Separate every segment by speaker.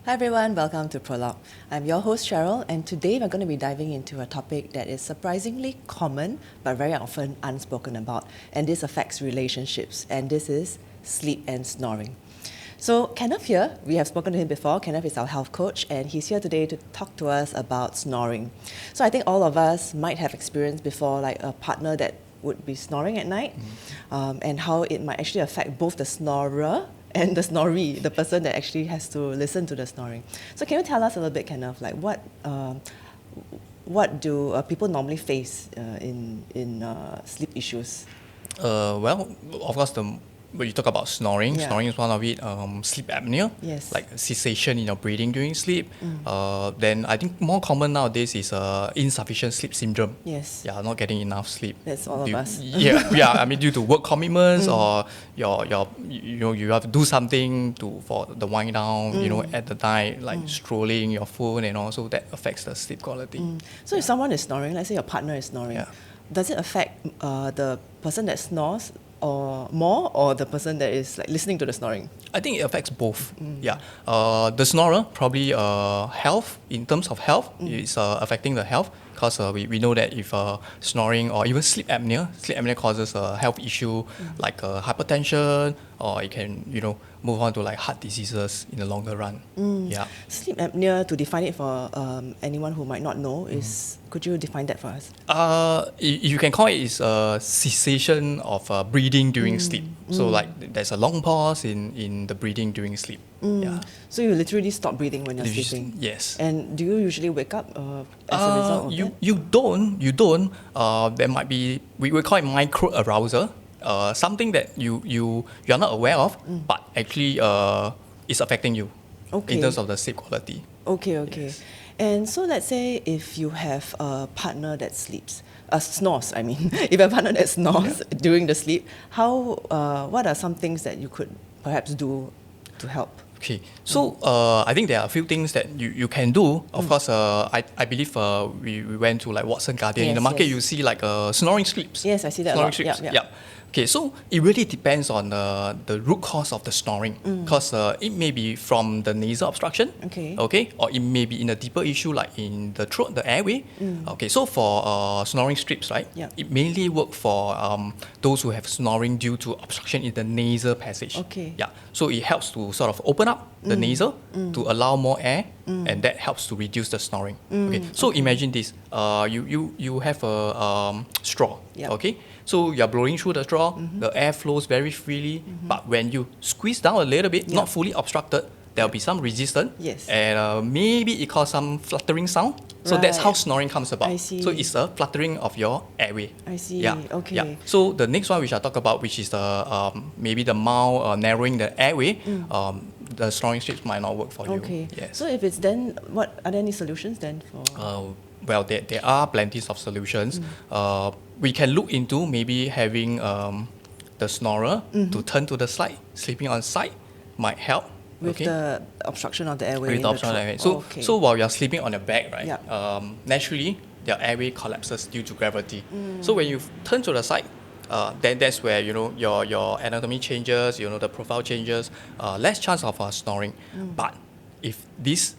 Speaker 1: Hi everyone, welcome to Prologue. I'm your host Cheryl, and today we're going to be diving into a topic that is surprisingly common but very often unspoken about, and this affects relationships, and this is sleep and snoring. So Kenneth here, we have spoken to him before. Kenneth is our health coach, and he's here today to talk to us about snoring. So I think all of us might have experienced before like a partner that would be snoring at night, and how it might actually affect both the snorer and the snoree, the person that actually has to listen to the snoring. So can you tell us a little bit, Kenneth, like what do people normally face in sleep issues?
Speaker 2: Well, of course, when you talk about snoring,
Speaker 1: Yeah.
Speaker 2: snoring is one of it. Sleep apnea,
Speaker 1: Yes.
Speaker 2: like cessation in your breathing during sleep. Then I think more common nowadays is insufficient sleep syndrome.
Speaker 1: Yes.
Speaker 2: Yeah, not getting enough sleep.
Speaker 1: That's all of us.
Speaker 2: Yeah. I mean, due to work commitments or you have to do something for the wind down. At the night, like strolling your phone and also that affects the sleep quality.
Speaker 1: So if someone is snoring, let's say your partner is snoring,
Speaker 2: Yeah.
Speaker 1: does it affect the person that snores or the person that is like listening to the snoring?
Speaker 2: I think it affects both. Yeah. The snorer probably health, in terms of health, is affecting the health because we know that if snoring or even sleep apnea causes a health issue like hypertension, or it can move on to like heart diseases in the longer run. Yeah.
Speaker 1: Sleep apnea, to define it for anyone who might not know, is could you define that for us?
Speaker 2: You can call it is a cessation of breathing during sleep. So like there's a long pause in the breathing during sleep. Yeah.
Speaker 1: So you literally stop breathing when you're sleeping.
Speaker 2: Yes.
Speaker 1: And do you usually wake up as a result of that?
Speaker 2: You don't. There might be, we call it micro arousal. Something that you're not aware of, but actually is affecting you in terms of the sleep quality.
Speaker 1: Okay.
Speaker 2: Yes.
Speaker 1: And so let's say if you have a partner that snores, I mean, if you have a partner that snores during the sleep, what are some things that you could perhaps do to help?
Speaker 2: Okay, so I think there are a few things that you can do. Of course, I believe we went to like Watson Guardian. In the market, you see like Snoring Strips.
Speaker 1: Yes, I see that a
Speaker 2: Snoring
Speaker 1: lot.
Speaker 2: Strips.
Speaker 1: Yeah.
Speaker 2: Yeah. Okay, so it really depends on the root cause of the snoring, because it may be from the nasal obstruction.
Speaker 1: Okay.
Speaker 2: Or it may be in a deeper issue like in the throat, the airway. Okay, so for snoring strips, right?
Speaker 1: Yeah.
Speaker 2: It mainly work for those who have snoring due to obstruction in the nasal passage.
Speaker 1: Okay.
Speaker 2: Yeah. So it helps to sort of open up the nasal to allow more air, and that helps to reduce the snoring. Okay. So imagine this: you have a straw.
Speaker 1: Yeah.
Speaker 2: Okay. So you're blowing through the straw, the air flows very freely, but when you squeeze down a little bit, not fully obstructed, there'll be some resistance,
Speaker 1: Yes.
Speaker 2: and maybe it causes some fluttering sound. So that's how
Speaker 1: Right.
Speaker 2: snoring comes about.
Speaker 1: I see.
Speaker 2: So it's a fluttering of your airway.
Speaker 1: I see.
Speaker 2: Yeah.
Speaker 1: Okay.
Speaker 2: Yeah. So the next one which I talk about, which is the maybe the mild narrowing the airway, the snoring strips might not work for you.
Speaker 1: Okay.
Speaker 2: Yes.
Speaker 1: So if it's then, are there any solutions then for?
Speaker 2: Well, there are plenty of solutions. We can look into maybe having the snorer to turn to the side, sleeping on side might help.
Speaker 1: With the obstruction of the airway.
Speaker 2: With
Speaker 1: in
Speaker 2: the
Speaker 1: the
Speaker 2: obstruction of the
Speaker 1: throat.
Speaker 2: airway.
Speaker 1: Okay.
Speaker 2: So while you're sleeping on your back, right?
Speaker 1: Yeah.
Speaker 2: Naturally, your airway collapses due to gravity. So when you turn to the side, then that's where your anatomy changes, the profile changes, less chance of snoring. But if this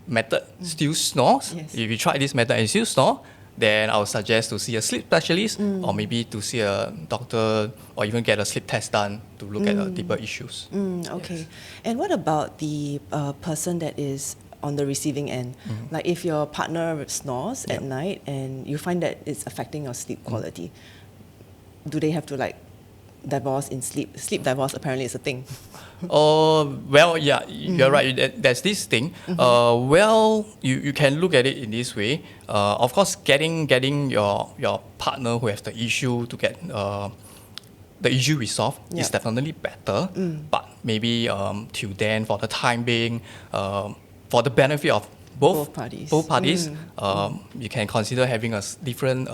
Speaker 2: method still snores,
Speaker 1: Yes.
Speaker 2: if you try this method and you still snore, then I would suggest to see a sleep specialist, or maybe to see a doctor, or even get a sleep test done to look at deeper issues.
Speaker 1: Okay.
Speaker 2: Yes.
Speaker 1: And what about the person that is on the receiving end? Like if your partner snores at night and you find that it's affecting your sleep quality, do they have to like divorce in sleep? Sleep divorce apparently is a thing.
Speaker 2: Well, yeah, you're right. There's this thing. Well, you can look at it in this way. Of course, getting your partner who has the issue to get the issue resolved is definitely better. But maybe till then, for the time being, for the benefit of both parties, you can consider having a different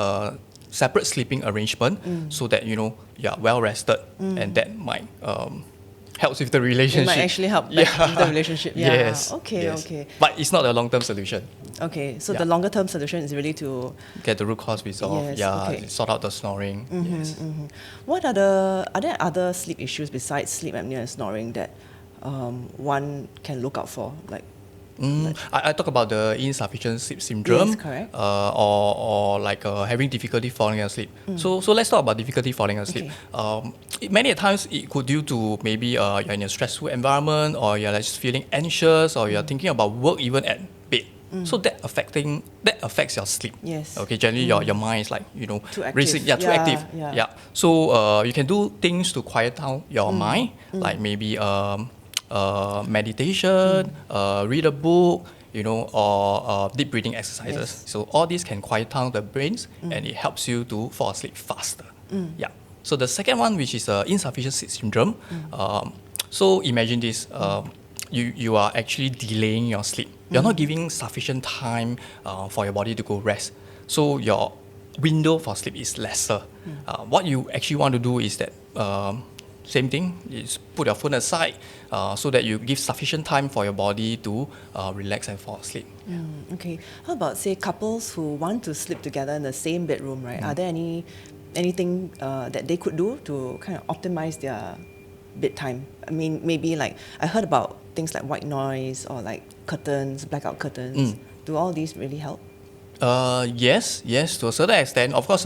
Speaker 2: separate sleeping arrangement so that you're well rested, and that might helps with the relationship.
Speaker 1: It might actually help with the relationship. Yeah.
Speaker 2: Yes.
Speaker 1: Okay.
Speaker 2: Yes.
Speaker 1: Okay.
Speaker 2: But it's not a long-term solution.
Speaker 1: Okay. So the longer term solution is really to
Speaker 2: Get the root cause resolved.
Speaker 1: Yes,
Speaker 2: Sort out the snoring. Yes.
Speaker 1: What are there other sleep issues besides sleep apnea and snoring that one can look out for? Like
Speaker 2: I talk about the insufficient sleep syndrome,
Speaker 1: Yes, correct.
Speaker 2: or like having difficulty falling asleep. So let's talk about difficulty falling asleep. Many times it could due to maybe you're in a stressful environment, or you're like just feeling anxious, or you're thinking about work even at bed. So that affects your sleep.
Speaker 1: Yes.
Speaker 2: Okay. Generally, your mind is like
Speaker 1: Too active.
Speaker 2: racing. Yeah, too
Speaker 1: Yeah,
Speaker 2: active.
Speaker 1: yeah.
Speaker 2: So you can do things to quiet down your mind, like maybe meditation, read a book, or deep breathing exercises.
Speaker 1: Yes.
Speaker 2: So all these can quiet down the brains, and it helps you to fall asleep faster. Yeah. So the second one, which is insufficient sleep syndrome. So imagine this: you are actually delaying your sleep. You're not giving sufficient time for your body to go rest. So your window for sleep is lesser. What you actually want to do is that same thing is put your phone aside so that you give sufficient time for your body to relax and fall asleep.
Speaker 1: Okay. How about, say, couples who want to sleep together in the same bedroom, right? Are there anything that they could do to kind of optimize their bedtime? I mean, maybe like I heard about things like white noise or like curtains, blackout curtains. Do all these really help?
Speaker 2: Yes, to a certain extent. Of course,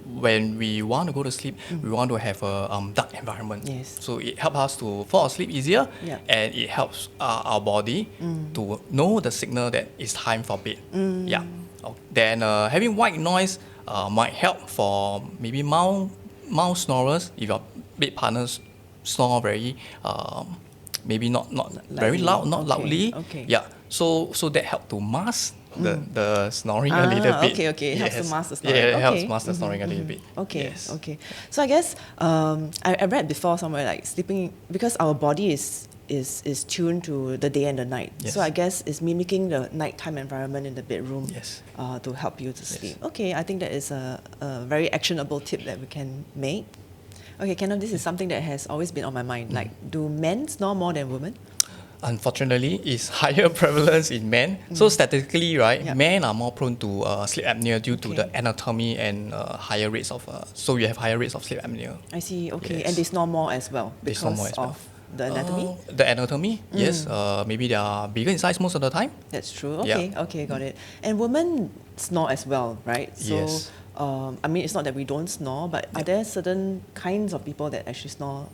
Speaker 2: when we want to go to sleep, we want to have a dark environment.
Speaker 1: Yes.
Speaker 2: So it helps us to fall asleep easier,
Speaker 1: Yeah.
Speaker 2: and it helps our body to know the signal that it's time for bed. Yeah. Then having white noise might help for maybe mild snorers. If your bed partners snore very, maybe not very loud, not loudly.
Speaker 1: Okay.
Speaker 2: Yeah. So that help to mask the snoring a little bit.
Speaker 1: Okay. It helps to mask the snoring.
Speaker 2: Yeah, it
Speaker 1: Okay.
Speaker 2: helps mask the snoring a little bit.
Speaker 1: Okay,
Speaker 2: Yes.
Speaker 1: okay. So I guess I read before somewhere like sleeping, because our body is tuned to the day and the night.
Speaker 2: Yes.
Speaker 1: So I guess it's mimicking the nighttime environment in the bedroom
Speaker 2: Yes.
Speaker 1: to help you to sleep. Okay, I think that is a very actionable tip that we can make. Okay, Kenneth, this is something that has always been on my mind. Like, do men snore more than women?
Speaker 2: Unfortunately, it's higher prevalence in men. So statistically, right,
Speaker 1: Yeah.
Speaker 2: men are more prone to sleep apnea due to
Speaker 1: Okay.
Speaker 2: the anatomy and higher rates of. So you have higher rates of sleep apnea.
Speaker 1: I see, okay.
Speaker 2: Yes.
Speaker 1: And they snore more as well
Speaker 2: They
Speaker 1: because
Speaker 2: snore more as well.
Speaker 1: of the anatomy?
Speaker 2: The anatomy, yes. Maybe they are bigger in size most of the time.
Speaker 1: That's true.
Speaker 2: Yeah.
Speaker 1: Okay, got it. And women snore as well, right? So,
Speaker 2: Yes.
Speaker 1: I mean, it's not that we don't snore, but are there certain kinds of people that actually snore?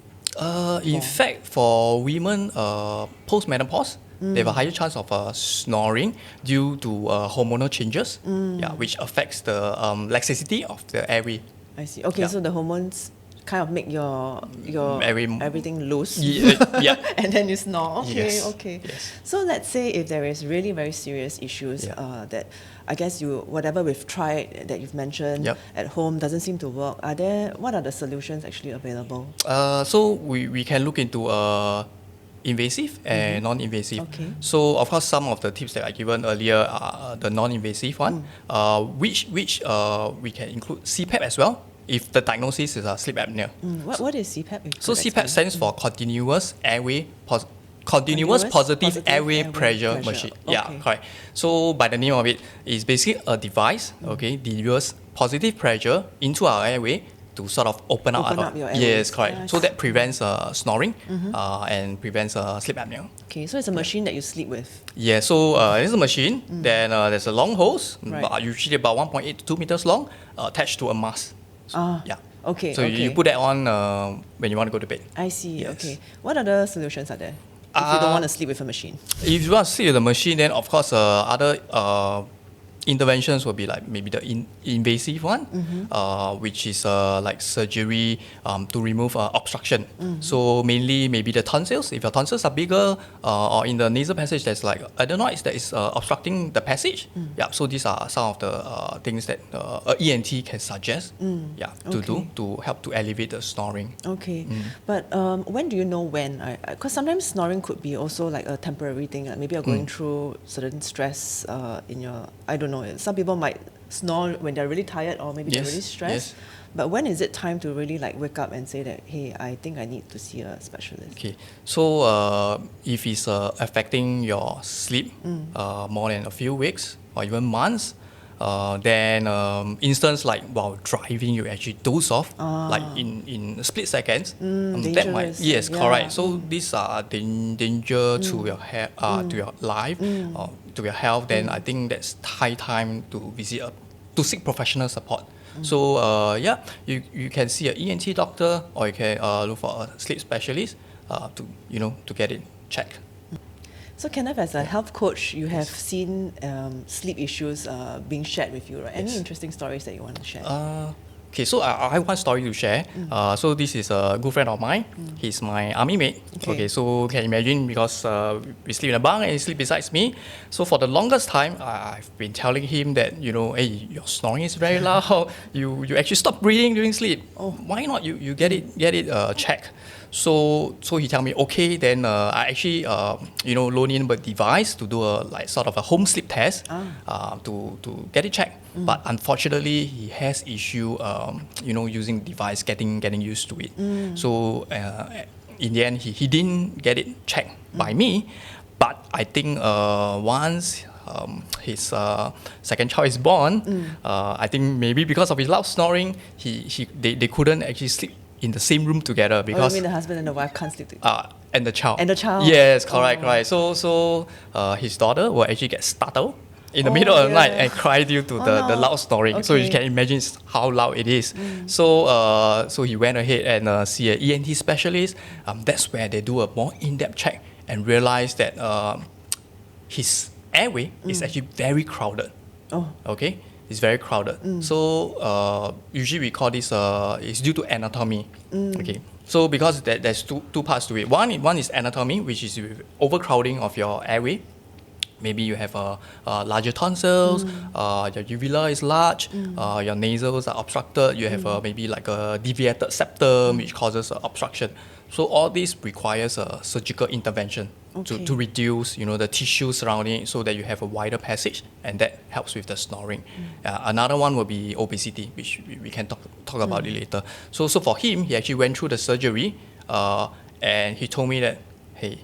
Speaker 2: In fact, for women post-menopause, they have a higher chance of snoring due to hormonal changes, which affects the laxity of the airway.
Speaker 1: I see. Okay,
Speaker 2: Yeah.
Speaker 1: so the hormones kind of make your everything loose.
Speaker 2: Yeah.
Speaker 1: And then you snore. Okay,
Speaker 2: Yes.
Speaker 1: okay.
Speaker 2: Yes.
Speaker 1: So let's say if there is really very serious issues that I guess whatever we've tried that you've mentioned
Speaker 2: Yep.
Speaker 1: at home doesn't seem to work. What are the solutions actually available?
Speaker 2: So we can look into invasive and non-invasive.
Speaker 1: Okay.
Speaker 2: So of course, some of the tips that I given earlier are the non-invasive one, which we can include CPAP as well if the diagnosis is sleep apnea.
Speaker 1: What is CPAP? If you
Speaker 2: So
Speaker 1: could
Speaker 2: CPAP
Speaker 1: explain?
Speaker 2: stands for continuous airway
Speaker 1: Continuous
Speaker 2: positive airway
Speaker 1: airway
Speaker 2: pressure
Speaker 1: pressure.
Speaker 2: machine.
Speaker 1: Okay.
Speaker 2: Yeah, correct. So by the name of it, it's basically a device, delivers positive pressure into our airway to sort of open
Speaker 1: Open up your airways.
Speaker 2: Yes, correct.
Speaker 1: Ah, I
Speaker 2: So
Speaker 1: see.
Speaker 2: that prevents snoring and prevents sleep apnea.
Speaker 1: Okay, so it's a machine that you sleep with.
Speaker 2: Yeah, so it's a machine. Then there's a long hose,
Speaker 1: Right.
Speaker 2: usually about 1.8 to 2 meters long, attached to a mask. Yeah.
Speaker 1: Okay.
Speaker 2: So you put that on when you want to go to bed.
Speaker 1: I see.
Speaker 2: Yes.
Speaker 1: Okay. What other solutions are there if you don't want to sleep with a machine?
Speaker 2: If you want to sleep with the machine, then of course other interventions will be like maybe the invasive one, which is like surgery to remove obstruction. So mainly maybe the tonsils. If your tonsils are bigger or in the nasal passage, there's like adenoids that is obstructing the passage. Yeah. So these are some of the things that a ENT can suggest. To do to help to alleviate the snoring.
Speaker 1: Okay. But when do you know when? Because sometimes snoring could be also like a temporary thing. Like maybe you're going through certain stress in your, I don't know. Some people might snore when they're really tired or maybe they're
Speaker 2: Yes,
Speaker 1: really stressed.
Speaker 2: yes.
Speaker 1: But when is it time to really like wake up and say that, hey, I think I need to see a specialist?
Speaker 2: Okay, so if it's affecting your sleep more than a few weeks or even months, Then instance like while driving, you actually doze off, like in split seconds. That might,
Speaker 1: dangerous.
Speaker 2: yes,
Speaker 1: Yeah.
Speaker 2: correct. So these are danger to your to your life, or to your health. Then I think that's high time to visit to seek professional support. So yeah, you can see an ENT doctor, or you can look for a sleep specialist to to get it checked.
Speaker 1: So Kenneth, as a health coach, you have seen sleep issues being shared with you, right? Any
Speaker 2: Yes.
Speaker 1: interesting stories that you want to share?
Speaker 2: Okay, so I have one story to share. So this is a good friend of mine. He's my army mate.
Speaker 1: Okay.
Speaker 2: So can you imagine, because we sleep in a bunk and he sleep beside me. So for the longest time, I've been telling him that, hey, your snoring is very loud. You actually stop breathing during sleep. Oh, why not you get it checked? So he tell me, okay, then I actually loan him a device to do a sort of a home sleep test to get it checked. But unfortunately, he has issue using device, getting used to it. So in the end, he didn't get it checked by me. But I think once his second child is born, I think maybe because of his loud snoring, they couldn't actually sleep in the same room together,
Speaker 1: Oh,
Speaker 2: because
Speaker 1: you mean the husband and the wife can't sleep together?
Speaker 2: and the child.
Speaker 1: And the child.
Speaker 2: Yes, correct, right. So his daughter will actually get startled in the middle of the night and cry due to the loud snoring. So you
Speaker 1: Okay.
Speaker 2: can imagine how loud it is. So he went ahead and see an ENT specialist. That's where they do a more in-depth check and realize that his airway is actually very crowded.
Speaker 1: Oh.
Speaker 2: Okay, it's very crowded. So usually we call this it's due to anatomy. Okay, so because there's two parts to it. One is anatomy, which is overcrowding of your airway. Maybe you have larger tonsils, your uvula is large, your nasals are obstructed, you have maybe like a deviated septum, which causes obstruction. So all this requires a surgical intervention to reduce the tissue surrounding it, so that you have a wider passage, and that helps with the snoring. Another one will be obesity, which we can talk about it later. So for him, he actually went through the surgery, and he told me that, hey,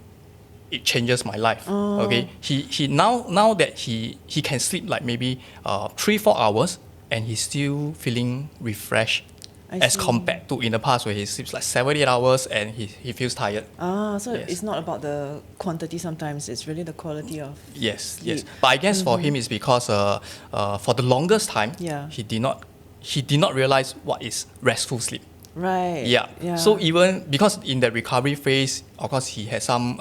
Speaker 2: it changes my life. Okay, he now that he can sleep like maybe 3-4 hours, and he's still feeling refreshed, as compared to in the past where he sleeps like 7-8 hours and he feels tired.
Speaker 1: So
Speaker 2: Yes.
Speaker 1: it's not about the quantity sometimes, it's really the quality of
Speaker 2: Yes,
Speaker 1: sleep.
Speaker 2: yes. But I guess for him it's because for the longest time,
Speaker 1: Yeah.
Speaker 2: he did not realize what is restful sleep.
Speaker 1: Right.
Speaker 2: Yeah. So even because in the recovery phase, of course, he had some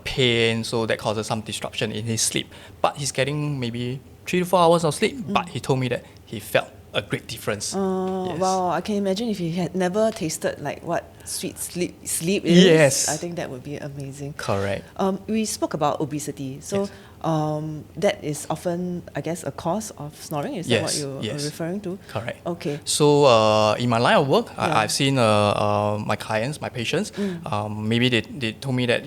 Speaker 2: pain, so that causes some disruption in his sleep. But he's getting maybe 3 to 4 hours of sleep. But he told me that he felt a great difference. Yes.
Speaker 1: Wow, I can imagine if he had never tasted like what sweet sleep is.
Speaker 2: Yes.
Speaker 1: I think that would be amazing.
Speaker 2: Correct.
Speaker 1: We spoke about obesity. So
Speaker 2: Yes.
Speaker 1: that is often, I guess, a cause of snoring. Is that what you're referring to?
Speaker 2: Correct.
Speaker 1: Okay.
Speaker 2: So in my line of work,
Speaker 1: Yeah.
Speaker 2: I've seen my clients, my patients, maybe they told me that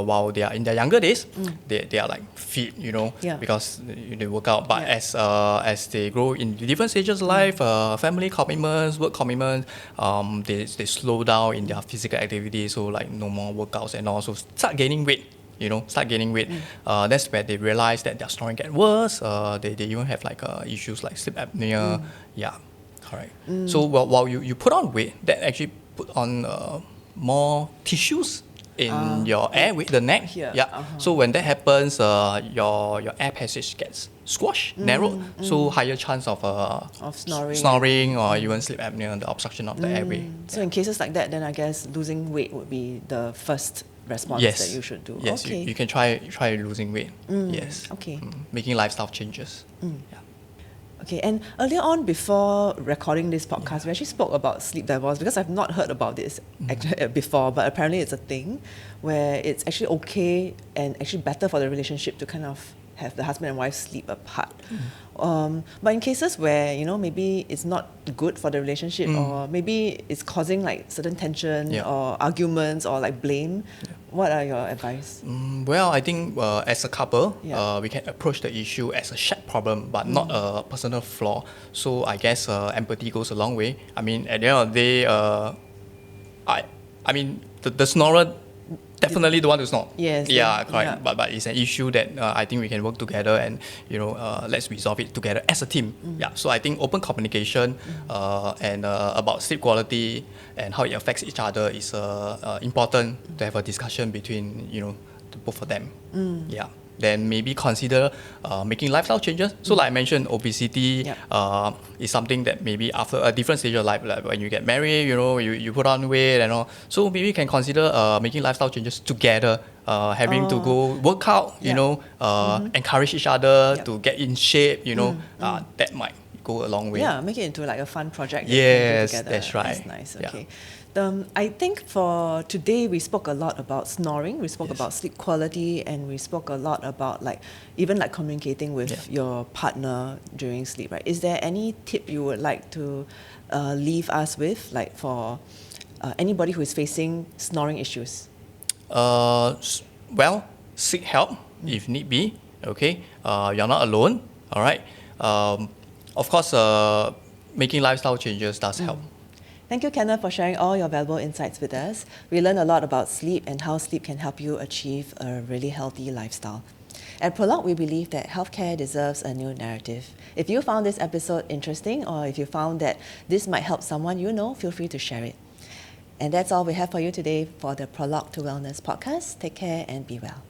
Speaker 2: while they are in their younger days, they are like fit,
Speaker 1: Yeah.
Speaker 2: because they work out. But as they grow in different stages of life, family commitments, work commitments, they slow down in their physical activity. So like no more workouts and also start gaining weight. That's where they realize that their snoring get worse. They even have like issues like sleep apnea. Yeah, correct. So while you put on weight, that actually put on more tissues in your airway, the neck.
Speaker 1: Here.
Speaker 2: Yeah. So when that happens, your air passage gets squashed, narrowed. So higher chance of
Speaker 1: snoring.
Speaker 2: or even sleep apnea, the obstruction of the airway.
Speaker 1: So in cases like that, then I guess losing weight would be the first response
Speaker 2: Yes.
Speaker 1: that you should do.
Speaker 2: Yes,
Speaker 1: Okay.
Speaker 2: you can try losing weight. Yes.
Speaker 1: Okay.
Speaker 2: Making lifestyle changes. Yeah.
Speaker 1: Okay, and earlier on, before recording this podcast, we actually spoke about sleep divorce, because I've not heard about this before, but apparently it's a thing where it's actually okay and actually better for the relationship to kind of have the husband and wife sleep apart. But in cases where, maybe it's not good for the relationship, or maybe it's causing like certain tension or arguments or like blame, what are your advice?
Speaker 2: Well, I think as a couple,
Speaker 1: Yeah.
Speaker 2: we can approach the issue as a shared problem, but not a personal flaw. So I guess empathy goes a long way. I mean, at the end of the day, the snorer definitely don't want to snore.
Speaker 1: Yes,
Speaker 2: Yeah,
Speaker 1: then,
Speaker 2: correct.
Speaker 1: yeah.
Speaker 2: But it's an issue that I think we can work together and let's resolve it together as a team. Yeah. So I think open communication and about sleep quality and how it affects each other is important to have a discussion between the both of them. Yeah. Then maybe consider making lifestyle changes. So like I mentioned, obesity
Speaker 1: Yep.
Speaker 2: is something that maybe after a different stage of life, like when you get married, you put on weight and all. So maybe you can consider making lifestyle changes together, having to go work out, encourage each other
Speaker 1: Yep.
Speaker 2: to get in shape, that might go a long way.
Speaker 1: Yeah, make it into like a fun project that you can do
Speaker 2: Yes,
Speaker 1: together.
Speaker 2: that's right.
Speaker 1: That's nice.
Speaker 2: Yeah.
Speaker 1: Okay. I think for today we spoke a lot about snoring. We spoke
Speaker 2: Yes.
Speaker 1: about sleep quality, and we spoke a lot about even communicating with your partner during sleep. Right? Is there any tip you would like to leave us with, like for anybody who is facing snoring issues?
Speaker 2: Well, seek help if need be. Okay, you're not alone. All right. Of course, making lifestyle changes does help.
Speaker 1: Thank you, Kenneth, for sharing all your valuable insights with us. We learned a lot about sleep and how sleep can help you achieve a really healthy lifestyle. At Prologue, we believe that healthcare deserves a new narrative. If you found this episode interesting, or if you found that this might help someone you know, feel free to share it. And that's all we have for you today for the Prologue to Wellness podcast. Take care and be well.